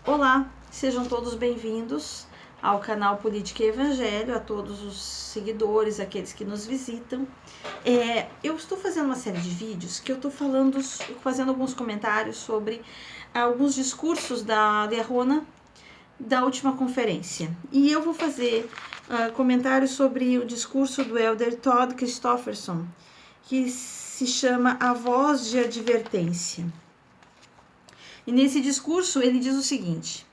Olá, sejam todos bem-vindos ao canal Política e Evangelho, a todos os seguidores, aqueles que nos visitam. Eu estou fazendo uma série de vídeos que eu estou fazendo alguns comentários sobre alguns discursos da Rona da última conferência. E eu vou fazer comentários sobre o discurso do Elder Todd Christofferson, que se chama A Voz de Advertência. E nesse discurso ele diz o seguinte: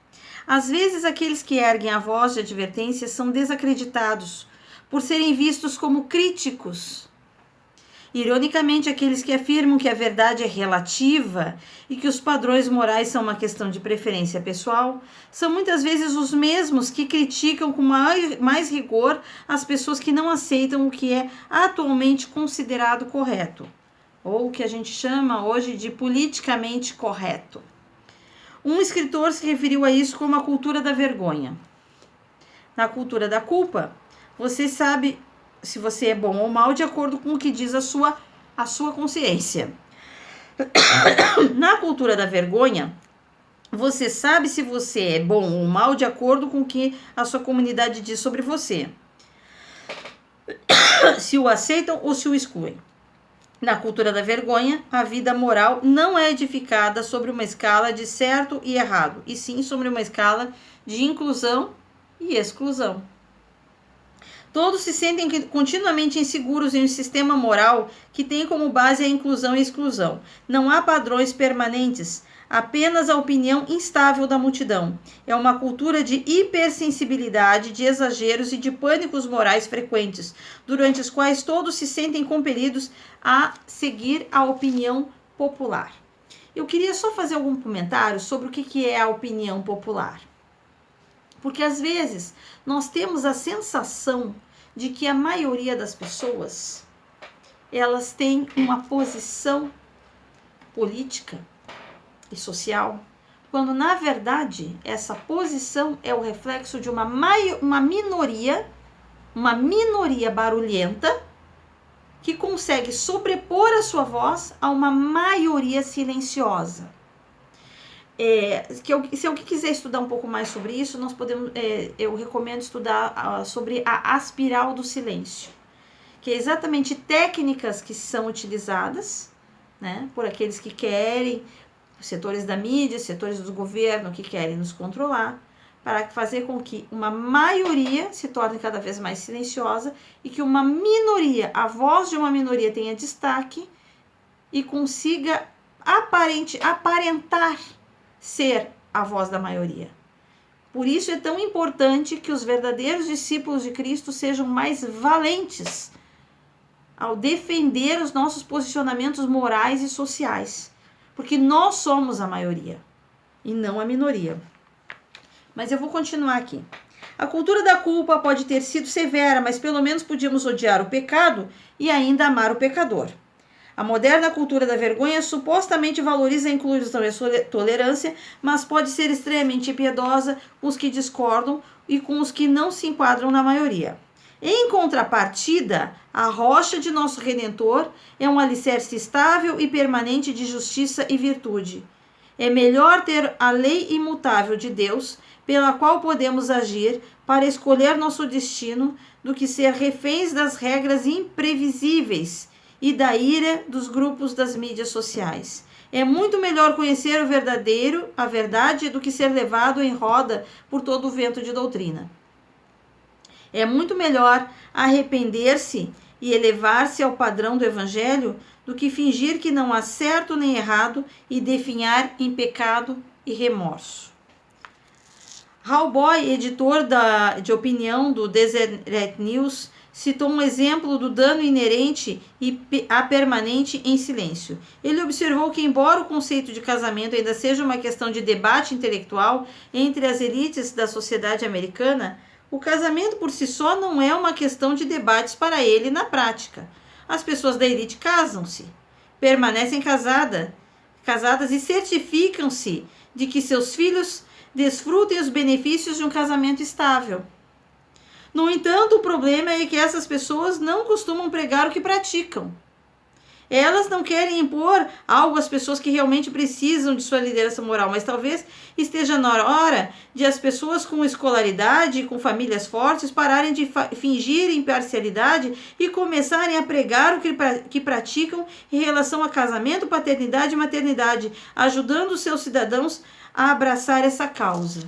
às vezes aqueles que erguem a voz de advertência são desacreditados por serem vistos como críticos. Ironicamente, aqueles que afirmam que a verdade é relativa e que os padrões morais são uma questão de preferência pessoal, são muitas vezes os mesmos que criticam com mais rigor as pessoas que não aceitam o que é atualmente considerado correto, ou o que a gente chama hoje de politicamente correto. Um escritor se referiu a isso como a cultura da vergonha. Na cultura da culpa, você sabe se você é bom ou mal de acordo com o que diz a sua consciência. Na cultura da vergonha, você sabe se você é bom ou mal de acordo com o que a sua comunidade diz sobre você. Se o aceitam ou se o excluem. Na cultura da vergonha, a vida moral não é edificada sobre uma escala de certo e errado, e sim sobre uma escala de inclusão e exclusão. Todos se sentem continuamente inseguros em um sistema moral que tem como base a inclusão e exclusão. Não há padrões permanentes, apenas a opinião instável da multidão. É uma cultura de hipersensibilidade, de exageros e de pânicos morais frequentes, durante os quais todos se sentem compelidos a seguir a opinião popular. Eu queria só fazer algum comentário sobre o que é a opinião popular. Porque às vezes nós temos a sensação de que a maioria das pessoas, elas têm uma posição política e social, quando na verdade essa posição é o reflexo de uma minoria barulhenta que consegue sobrepor a sua voz a uma maioria silenciosa. Se alguém quiser estudar um pouco mais sobre isso, eu recomendo estudar sobre a espiral do silêncio, que é exatamente técnicas que são utilizadas, né, por aqueles que querem, setores da mídia, setores do governo que querem nos controlar, para fazer com que uma maioria se torne cada vez mais silenciosa e que uma minoria, a voz de uma minoria tenha destaque e consiga aparentar ser a voz da maioria. Por isso é tão importante que os verdadeiros discípulos de Cristo sejam mais valentes ao defender os nossos posicionamentos morais e sociais, porque nós somos a maioria e não a minoria. Mas eu vou continuar aqui. A cultura da culpa pode ter sido severa, mas pelo menos podíamos odiar o pecado e ainda amar o pecador. A moderna cultura da vergonha supostamente valoriza a inclusão e a tolerância, mas pode ser extremamente impiedosa com os que discordam e com os que não se enquadram na maioria. Em contrapartida, a rocha de nosso Redentor é um alicerce estável e permanente de justiça e virtude. É melhor ter a lei imutável de Deus, pela qual podemos agir para escolher nosso destino, do que ser reféns das regras imprevisíveis e da ira dos grupos das mídias sociais. É muito melhor conhecer a verdade, do que ser levado em roda por todo o vento de doutrina. É muito melhor arrepender-se e elevar-se ao padrão do Evangelho do que fingir que não há certo nem errado e definhar em pecado e remorso. Hal Boy, editor de opinião do Deseret News, citou um exemplo do dano inerente e permanente em silêncio. Ele observou que, embora o conceito de casamento ainda seja uma questão de debate intelectual entre as elites da sociedade americana, o casamento por si só não é uma questão de debates para ele na prática. As pessoas da elite casam-se, permanecem casadas e certificam-se de que seus filhos desfrutem os benefícios de um casamento estável. No entanto, o problema é que essas pessoas não costumam pregar o que praticam. Elas não querem impor algo às pessoas que realmente precisam de sua liderança moral, mas talvez esteja na hora de as pessoas com escolaridade e com famílias fortes pararem de fingir imparcialidade e começarem a pregar o que praticam em relação a casamento, paternidade e maternidade, ajudando os seus cidadãos a abraçar essa causa.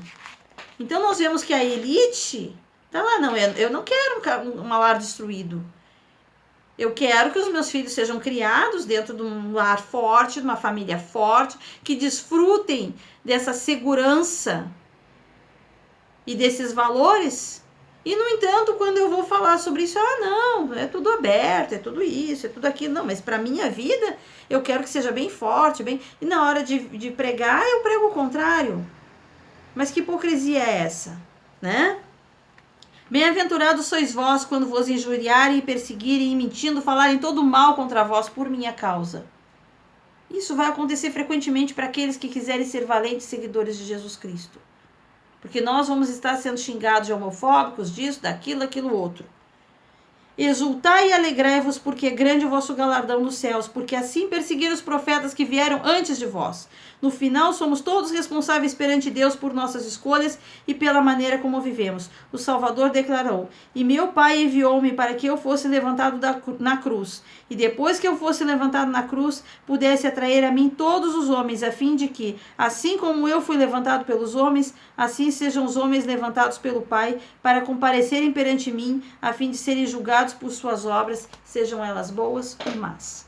Então nós vemos que a elite tá lá, não, eu não quero um lar destruído. Eu quero que os meus filhos sejam criados dentro de um lar forte, de uma família forte, que desfrutem dessa segurança e desses valores. E, no entanto, quando eu vou falar sobre isso, não, é tudo aberto, é tudo isso, é tudo aquilo. Não, mas para minha vida, eu quero que seja bem forte, bem... E na hora de pregar, eu prego o contrário. Mas que hipocrisia é essa, né? Bem-aventurados sois vós quando vos injuriarem e perseguirem e mentindo falarem todo mal contra vós por minha causa. Isso vai acontecer frequentemente para aqueles que quiserem ser valentes seguidores de Jesus Cristo. Porque nós vamos estar sendo xingados de homofóbicos, disso, daquilo, aquilo outro. Exultai e alegrai-vos, porque é grande o vosso galardão nos céus, porque assim perseguiram os profetas que vieram antes de vós. No final, somos todos responsáveis perante Deus por nossas escolhas e pela maneira como vivemos. O Salvador declarou: e meu Pai enviou-me para que eu fosse levantado na cruz, e depois que eu fosse levantado na cruz, pudesse atrair a mim todos os homens, a fim de que, assim como eu fui levantado pelos homens, assim sejam os homens levantados pelo Pai, para comparecerem perante mim, a fim de serem julgados por suas obras, sejam elas boas ou más.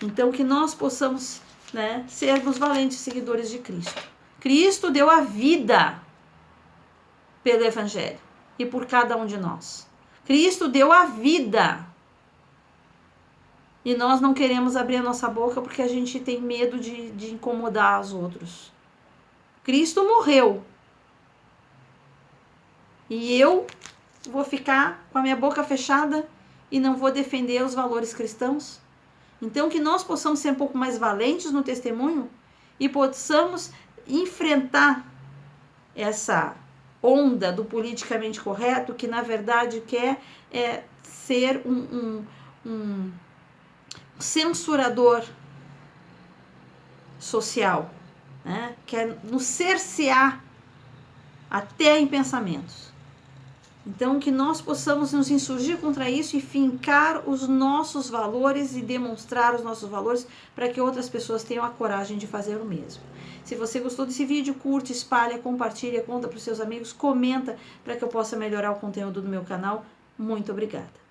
Então, que nós possamos, né, sermos valentes seguidores de Cristo. Cristo deu a vida pelo Evangelho e por cada um de nós. Cristo deu a vida. E nós não queremos abrir a nossa boca porque a gente tem medo de incomodar os outros. Cristo morreu. E eu vou ficar com a minha boca fechada e não vou defender os valores cristãos? Então, que nós possamos ser um pouco mais valentes no testemunho e possamos enfrentar essa onda do politicamente correto, que na verdade quer ser um censurador social, né? Quer nos cercear até em pensamentos. Então, que nós possamos nos insurgir contra isso e fincar os nossos valores e demonstrar os nossos valores para que outras pessoas tenham a coragem de fazer o mesmo. Se você gostou desse vídeo, curte, espalha, compartilha, conta para os seus amigos, comenta para que eu possa melhorar o conteúdo do meu canal. Muito obrigada!